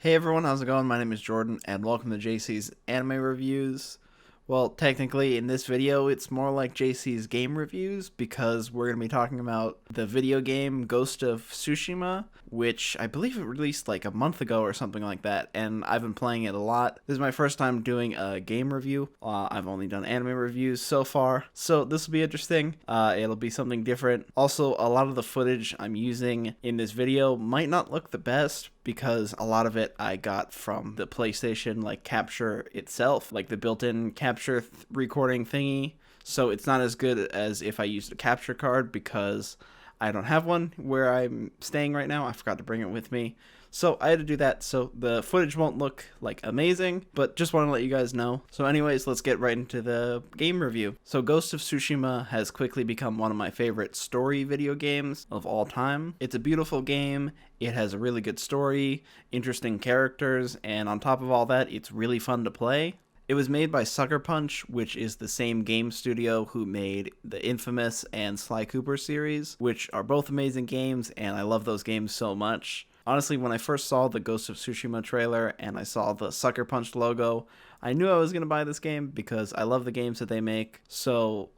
Hey everyone, how's it going? My name is Jordan, and welcome to JC's Anime Reviews. Well, technically, in this video, it's more like JC's game reviews because we're going to be talking about the video game Ghost of Tsushima, which I believe it released like a month ago or something like that, and I've been playing it a lot. This is my first time doing a game review. I've only done anime reviews so far, so this will be interesting. It'll be something different. Also, a lot of the footage I'm using in this video might not look the best, because a lot of it I got from the PlayStation like capture itself, like the built-in capture recording thingy. So it's not as good as if I used a capture card because I don't have one where I'm staying right now. I forgot to bring it with me. So I had to do that, so the footage won't look like amazing, but just want to let you guys know. So anyways, let's get right into the game review. So Ghost of Tsushima has quickly become one of my favorite story video games of all time. It's a beautiful game, it has a really good story, interesting characters, and on top of all that, it's really fun to play. It was made by Sucker Punch, which is the same game studio who made the Infamous and Sly Cooper series, which are both amazing games, and I love those games so much. Honestly, when I first saw the Ghost of Tsushima trailer and I saw the Sucker Punch logo, I knew I was going to buy this game because I love the games that they make. So,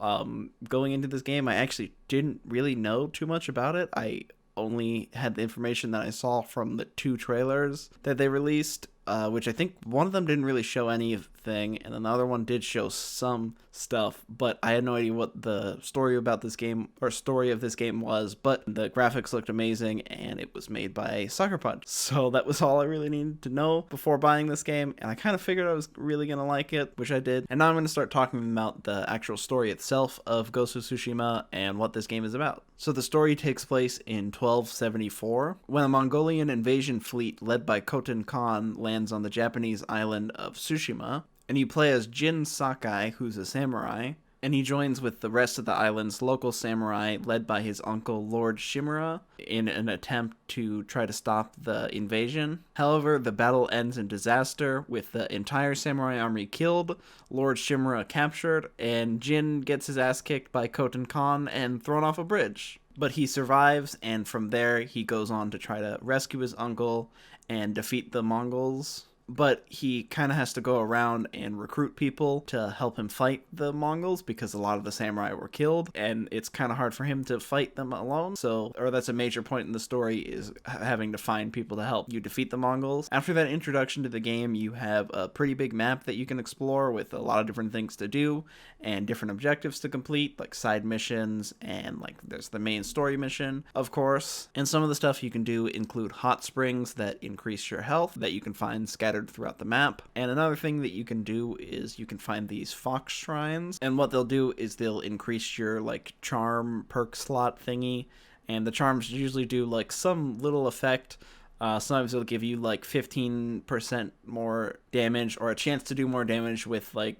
going into this game, I actually didn't really know too much about it. I only had the information that I saw from the two trailers that they released, which I think one of them didn't really show anything, and another one did show some stuff, but I had no idea what the story about this game, or story of this game was, but the graphics looked amazing, and it was made by Sucker Punch. So that was all I really needed to know before buying this game, and I kind of figured I was really going to like it, which I did. And now I'm going to start talking about the actual story itself of Ghost of Tsushima and what this game is about. So the story takes place in 1274, when a Mongolian invasion fleet led by Khotan Khan lands on the Japanese island of Tsushima, and you play as Jin Sakai, who's a samurai, and he joins with the rest of the island's local samurai led by his uncle Lord Shimura in an attempt to try to stop the invasion. However, the battle ends in disaster with the entire samurai army killed, Lord Shimura captured, and Jin gets his ass kicked by Khotan Khan and thrown off a bridge. But he survives, and from there he goes on to try to rescue his uncle and defeat the Mongols. But he kind of has to go around and recruit people to help him fight the Mongols because a lot of the samurai were killed, and it's kind of hard for him to fight them alone. Or that's a major point in the story, is having to find people to help you defeat the Mongols. After that introduction to the game, you have a pretty big map that you can explore with a lot of different things to do and different objectives to complete, like side missions, and like there's the main story mission, of course. And some of the stuff you can do include hot springs that increase your health that you can find scattered throughout the map. And another thing that you can do is you can find these fox shrines, and what they'll do is they'll increase your like charm perk slot thingy, and the charms usually do like some little effect. Sometimes it'll give you like 15% more damage, or a chance to do more damage with like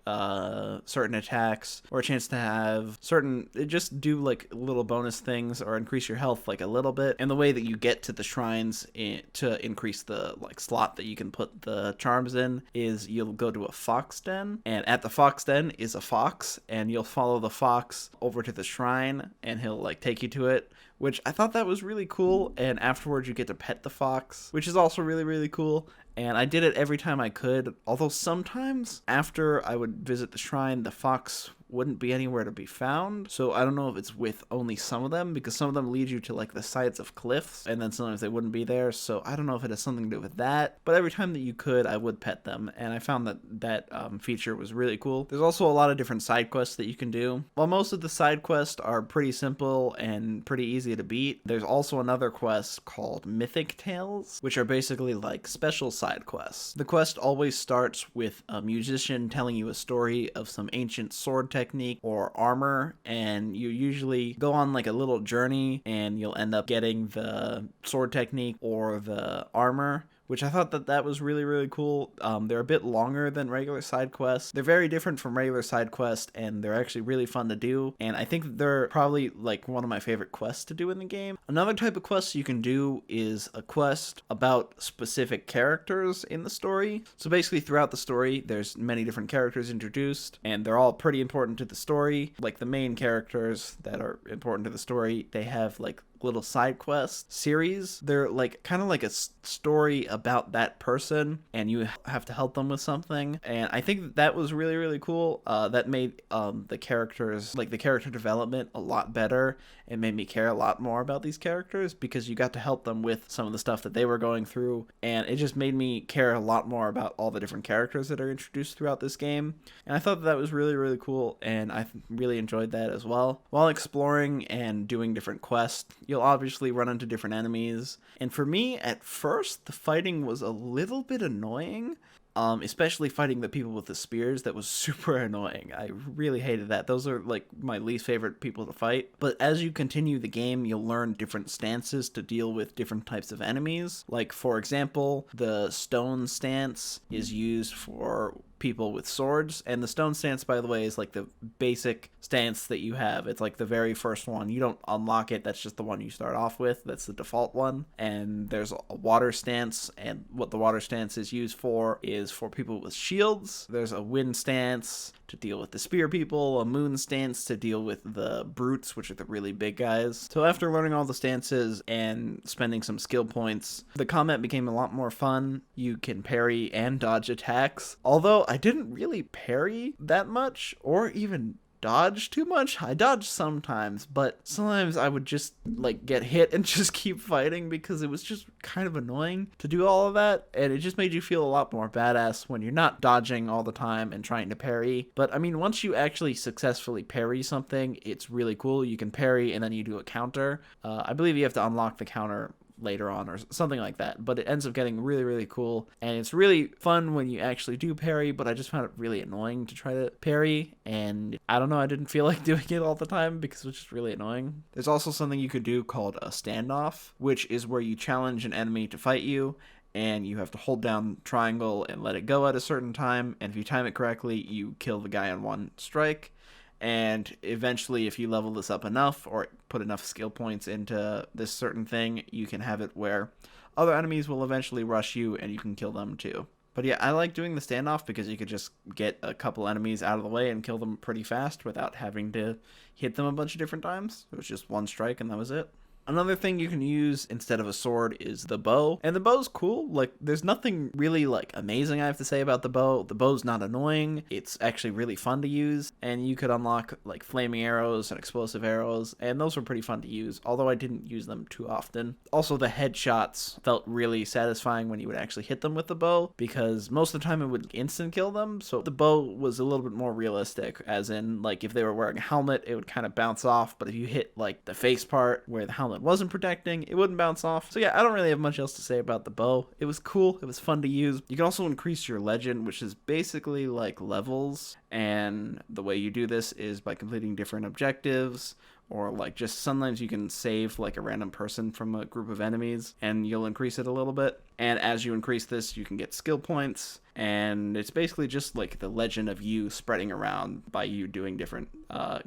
certain attacks, or a chance to have certain, just do like little bonus things or increase your health like a little bit. And the way that you get to the shrines to increase the like slot that you can put the charms in is you'll go to a fox den, and at the fox den is a fox, and you'll follow the fox over to the shrine and he'll like take you to it, which I thought that was really cool. And afterwards you get to pet the fox, which is also really, really cool. And I did it every time I could, although sometimes after I would visit the shrine, the fox wouldn't be anywhere to be found. So I don't know if it's with only some of them, because some of them lead you to like the sides of cliffs, and then sometimes they wouldn't be there. So I don't know if it has something to do with that, but every time that you could, I would pet them, and I found that feature was really cool. There's also a lot of different side quests that you can do. While most of the side quests are pretty simple and pretty easy to beat, there's also another quest called Mythic Tales, which are basically like special side quests. The quest always starts with a musician telling you a story of some ancient sword technique or armor, and you usually go on like a little journey and you'll end up getting the sword technique or the armor, which I thought that was really, really cool. They're a bit longer than regular side quests. They're very different from regular side quests, and they're actually really fun to do. And I think they're probably like one of my favorite quests to do in the game. Another type of quest you can do is a quest about specific characters in the story. So basically throughout the story, there's many different characters introduced, and they're all pretty important to the story. Like the main characters that are important to the story, they have like little side quest series. They're like kind of like a story about that person, and you have to help them with something. And I think that was really, really cool. That made the characters, like the character development, a lot better. It made me care a lot more about these characters because you got to help them with some of the stuff that they were going through, and it just made me care a lot more about all the different characters that are introduced throughout this game. And I thought that was really, really cool, and I really enjoyed that as well. While exploring and doing different quests, you'll obviously run into different enemies, and for me, at first, the fighting was a little bit annoying. Especially fighting the people with the spears. That was super annoying. I really hated that. Those are like my least favorite people to fight. But as you continue the game, you'll learn different stances to deal with different types of enemies. Like, for example, the stone stance is used for people with swords, and the stone stance, by the way, is like the basic stance that you have. It's like the very first one. You don't unlock it. That's just the one you start off with. That's the default one. And there's a water stance, and what the water stance is used for is for people with shields. There's a wind stance to deal with the spear people, a moon stance to deal with the brutes, which are the really big guys. So after learning all the stances and spending some skill points, the combat became a lot more fun. You can parry and dodge attacks, although I didn't really parry that much or even dodge too much. I dodged sometimes, but sometimes I would just like get hit and just keep fighting because it was just kind of annoying to do all of that, and it just made you feel a lot more badass when you're not dodging all the time and trying to parry. But I mean, once you actually successfully parry something, it's really cool. You can parry and then you do a counter. I believe you have to unlock the counter later on or something like that, but it ends up getting really, really cool, and it's really fun when you actually do parry. But I just found it really annoying to try to parry, and I don't know, I didn't feel like doing it all the time because it was just really annoying. There's also something you could do called a standoff, which is where you challenge an enemy to fight you, and you have to hold down triangle and let it go at a certain time, and if you time it correctly, you kill the guy on one strike. And eventually, if you level this up enough or put enough skill points into this certain thing, you can have it where other enemies will eventually rush you and you can kill them too. But yeah, I like doing the standoff because you could just get a couple enemies out of the way and kill them pretty fast without having to hit them a bunch of different times. It was just one strike and that was it. Another thing you can use instead of a sword is the bow. And the bow's cool. Like, there's nothing really, like, amazing I have to say about the bow. The bow's not annoying. It's actually really fun to use. And you could unlock, like, flaming arrows and explosive arrows. And those were pretty fun to use, although I didn't use them too often. Also, the headshots felt really satisfying when you would actually hit them with the bow, because most of the time it would instant kill them. So the bow was a little bit more realistic, as in, like, if they were wearing a helmet, it would kind of bounce off. But if you hit, like, the face part where the helmet wasn't protecting, it wouldn't bounce off. So yeah, I don't really have much else to say about the bow. It was cool, it was fun to use. You can also increase your legend, which is basically like levels, and the way you do this is by completing different objectives, or like just sometimes you can save like a random person from a group of enemies and you'll increase it a little bit. And as you increase this, you can get skill points, and it's basically just like the legend of you spreading around by you doing different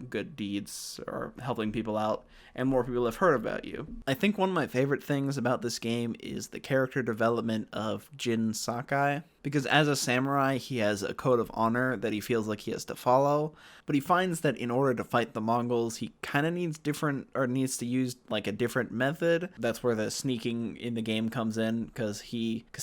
good deeds or helping people out, and more people have heard about you. I think one of my favorite things about this game is the character development of Jin Sakai, because as a samurai, he has a code of honor that he feels like he has to follow, but he finds that in order to fight the Mongols, he kind of needs to use like a different method. That's where the sneaking in the game comes in, because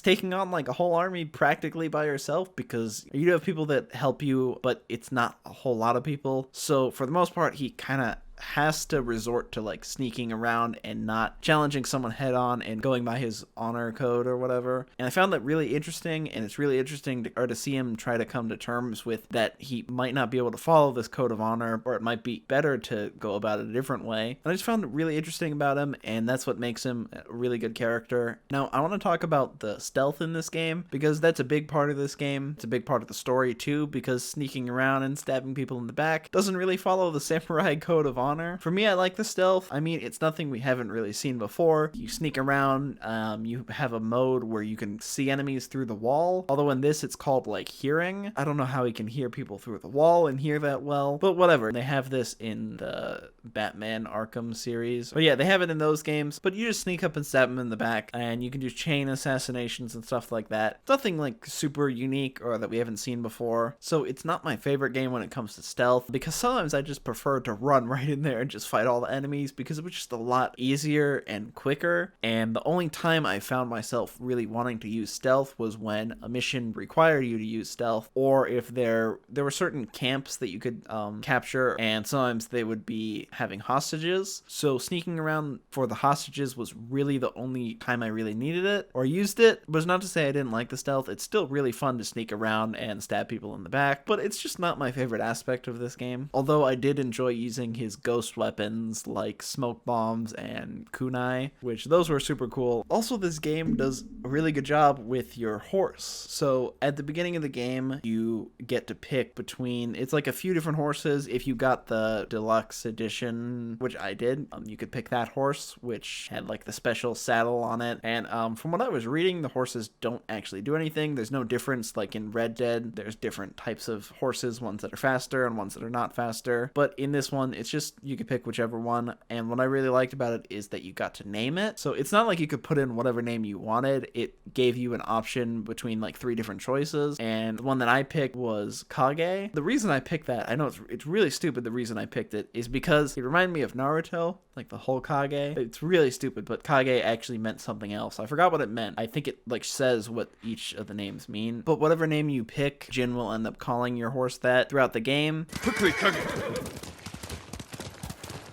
taking on like a whole army practically by yourself, because you do have people that help you, but it's not a whole lot of people. So for the most part, he kind of has to resort to like sneaking around and not challenging someone head on and going by his honor code or whatever. And I found that really interesting, and it's really interesting to see him try to come to terms with that he might not be able to follow this code of honor, or it might be better to go about it a different way. And I just found it really interesting about him, and that's what makes him a really good character. Now, I want to talk about the stealth in this game, because that's a big part of this game. It's a big part of the story too, because sneaking around and stabbing people in the back doesn't really follow the samurai code of honor. For me, I like the stealth. I mean, it's nothing we haven't really seen before. You sneak around, you have a mode where you can see enemies through the wall, although in this it's called like hearing. I don't know how he can hear people through the wall and hear that well, but whatever. They have this in the Batman Arkham series. But yeah, they have it in those games, but you just sneak up and stab them in the back, and you can do chain assassinations and stuff like that. Nothing like super unique or that we haven't seen before. So it's not my favorite game when it comes to stealth, because sometimes I just prefer to run right in there and just fight all the enemies because it was just a lot easier and quicker. And the only time I found myself really wanting to use stealth was when a mission required you to use stealth, or if there were certain camps that you could capture, and sometimes they would be having hostages. So sneaking around for the hostages was really the only time I really needed it or used it. It was not to say I didn't like the stealth. It's still really fun to sneak around and stab people in the back, but it's just not my favorite aspect of this game. Although I did enjoy using his ghost weapons like smoke bombs and kunai, which those were super cool. Also, this game does a really good job with your horse. So at the beginning of the game, you get to pick between, it's like a few different horses. If you got the deluxe edition, which I did, you could pick that horse, which had like the special saddle on it. And from what I was reading, the horses don't actually do anything. There's no difference like in Red Dead. There's different types of horses, ones that are faster and ones that are not faster. But in this one, it's just you could pick whichever one. And what I really liked about it is that you got to name it. So it's not like you could put in whatever name you wanted. It gave you an option between like 3 different choices. And the one that I picked was Kage. The reason I picked that, I know it's really stupid, the reason I picked it is because it reminded me of Naruto, like the whole Kage. It's really stupid, but Kage actually meant something else. I forgot what it meant. I think it like says what each of the names mean. But whatever name you pick, Jin will end up calling your horse that throughout the game. Quickly, Kage!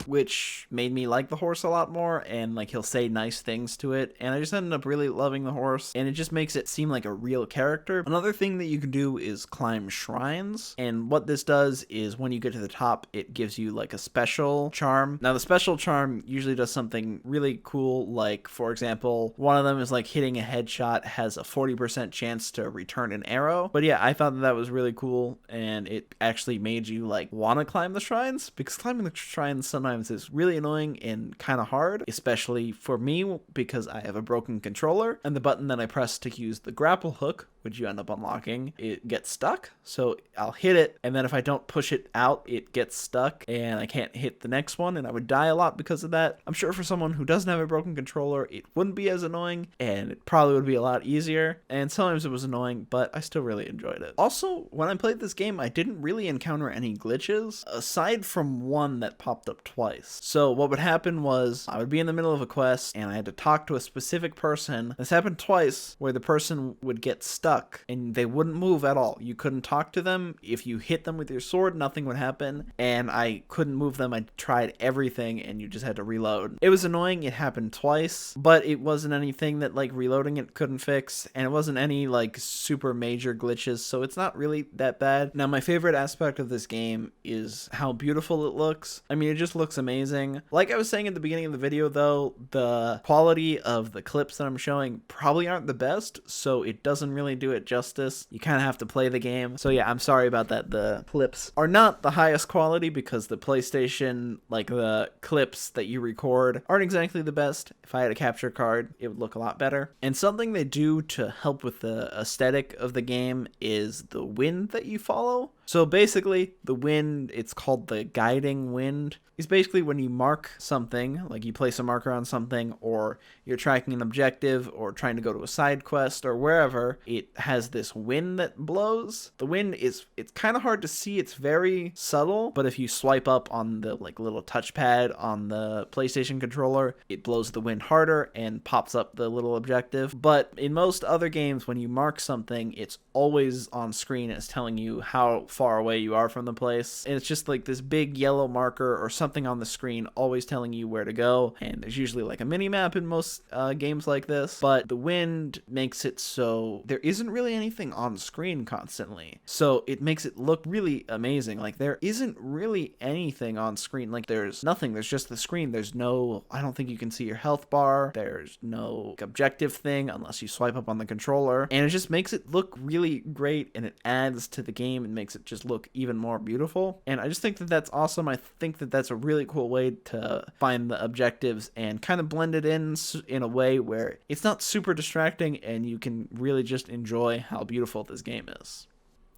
Which made me like the horse a lot more, and like he'll say nice things to it, and I just ended up really loving the horse, and it just makes it seem like a real character. Another thing that you can do is climb shrines, and what this does is when you get to the top, it gives you like a special charm. Now the special charm usually does something really cool, like for example, one of them is like hitting a headshot has a 40% chance to return an arrow. But yeah, I thought that was really cool, and it actually made you like want to climb the shrines, because climbing the shrines sometimes is really annoying and kind of hard, especially for me because I have a broken controller, and the button that I press to use the grapple hook, which you end up unlocking, it gets stuck. So I'll hit it, and then if I don't push it out, it gets stuck and I can't hit the next one, and I would die a lot because of that. I'm sure for someone who doesn't have a broken controller, it wouldn't be as annoying, and it probably would be a lot easier, and sometimes it was annoying, but I still really enjoyed it. Also, when I played this game, I didn't really encounter any glitches, aside from one that popped up twice. So what would happen was I would be in the middle of a quest, and I had to talk to a specific person. This happened twice, where the person would get stuck and they wouldn't move at all. You couldn't talk to them. If you hit them with your sword, nothing would happen, and I couldn't move them. I tried everything, and you just had to reload. It was annoying. It happened twice, but it wasn't anything that like reloading it couldn't fix, and it wasn't any like super major glitches, so it's not really that bad. Now my favorite aspect of this game is how beautiful it looks. I mean, it just looks amazing. Like I was saying at the beginning of the video though, the quality of the clips that I'm showing probably aren't the best, so it doesn't really do it justice. You kind of have to play the game. So yeah, I'm sorry about that. The clips are not the highest quality because the PlayStation, like the clips that you record, aren't exactly the best. If I had a capture card, it would look a lot better. And something they do to help with the aesthetic of the game is the wind that you follow. So basically, the wind, it's called the guiding wind, is basically when you mark something, like you place a marker on something, or you're tracking an objective, or trying to go to a side quest, or wherever, it has this wind that blows. The wind it's kind of hard to see, it's very subtle, but if you swipe up on the like little touchpad on the PlayStation controller, it blows the wind harder and pops up the little objective. But in most other games, when you mark something, it's always on screen, it's telling you how far away you are from the place, and it's just like this big yellow marker or something on the screen always telling you where to go. And there's usually like a mini map in most games like this, but the wind makes it so there isn't really anything on screen constantly, so it makes it look really amazing. Like there isn't really anything on screen, like there's nothing, there's just the screen. There's no, I don't think you can see your health bar, there's no objective thing unless you swipe up on the controller, and it just makes it look really great, and it adds to the game and makes it just look even more beautiful. And I just think that that's awesome. I think that that's a really cool way to find the objectives and kind of blend it in a way where it's not super distracting, and you can really just enjoy how beautiful this game is.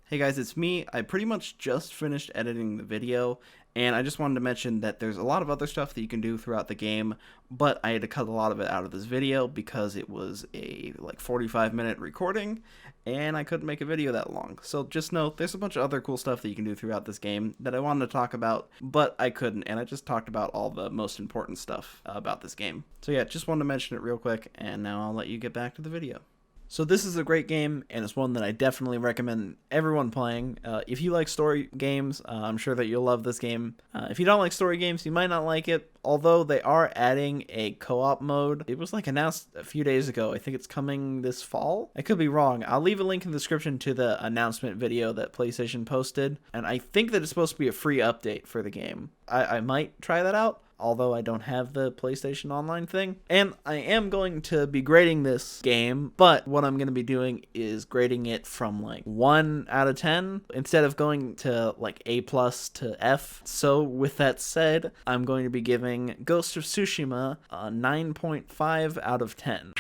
Hey guys, it's me. I pretty much just finished editing the video, and I just wanted to mention that there's a lot of other stuff that you can do throughout the game, but I had to cut a lot of it out of this video because it was a 45-minute recording, and I couldn't make a video that long. So just know there's a bunch of other cool stuff that you can do throughout this game that I wanted to talk about, but I couldn't, and I just talked about all the most important stuff about this game. So yeah, just wanted to mention it real quick, and now I'll let you get back to the video. So this is a great game, and it's one that I definitely recommend everyone playing. If you like story games, I'm sure that you'll love this game. If you don't like story games, you might not like it, although they are adding a co-op mode. It was announced a few days ago. I think it's coming this fall. I could be wrong. I'll leave a link in the description to the announcement video that PlayStation posted, and I think that it's supposed to be a free update for the game. I might try that out, although I don't have the PlayStation Online thing. And I am going to be grading this game, but what I'm going to be doing is grading it from 1 out of 10 instead of going to A+ to F. So with that said, I'm going to be giving Ghost of Tsushima a 9.5 out of 10.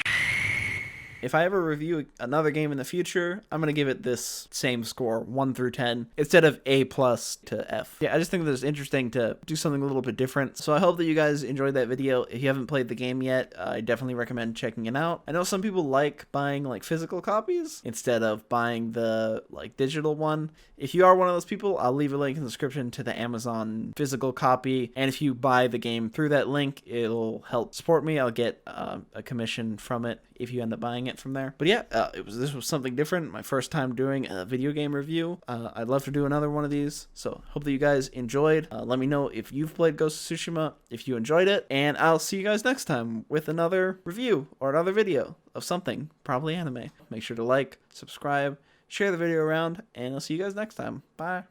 If I ever review another game in the future, I'm going to give it this same score, 1 through 10, instead of A+ to F. Yeah, I just think that it's interesting to do something a little bit different. So I hope that you guys enjoyed that video. If you haven't played the game yet, I definitely recommend checking it out. I know some people like buying physical copies instead of buying the digital one. If you are one of those people, I'll leave a link in the description to the Amazon physical copy. And if you buy the game through that link, it'll help support me. I'll get a commission from it if you end up buying it from there. But yeah, this was something different. My first time doing a video game review. I'd love to do another one of these. So hope that you guys enjoyed. Let me know if you've played Ghost of Tsushima, if you enjoyed it, and I'll see you guys next time with another review or another video of something, probably anime. Make sure to like, subscribe, share the video around, and I'll see you guys next time. Bye.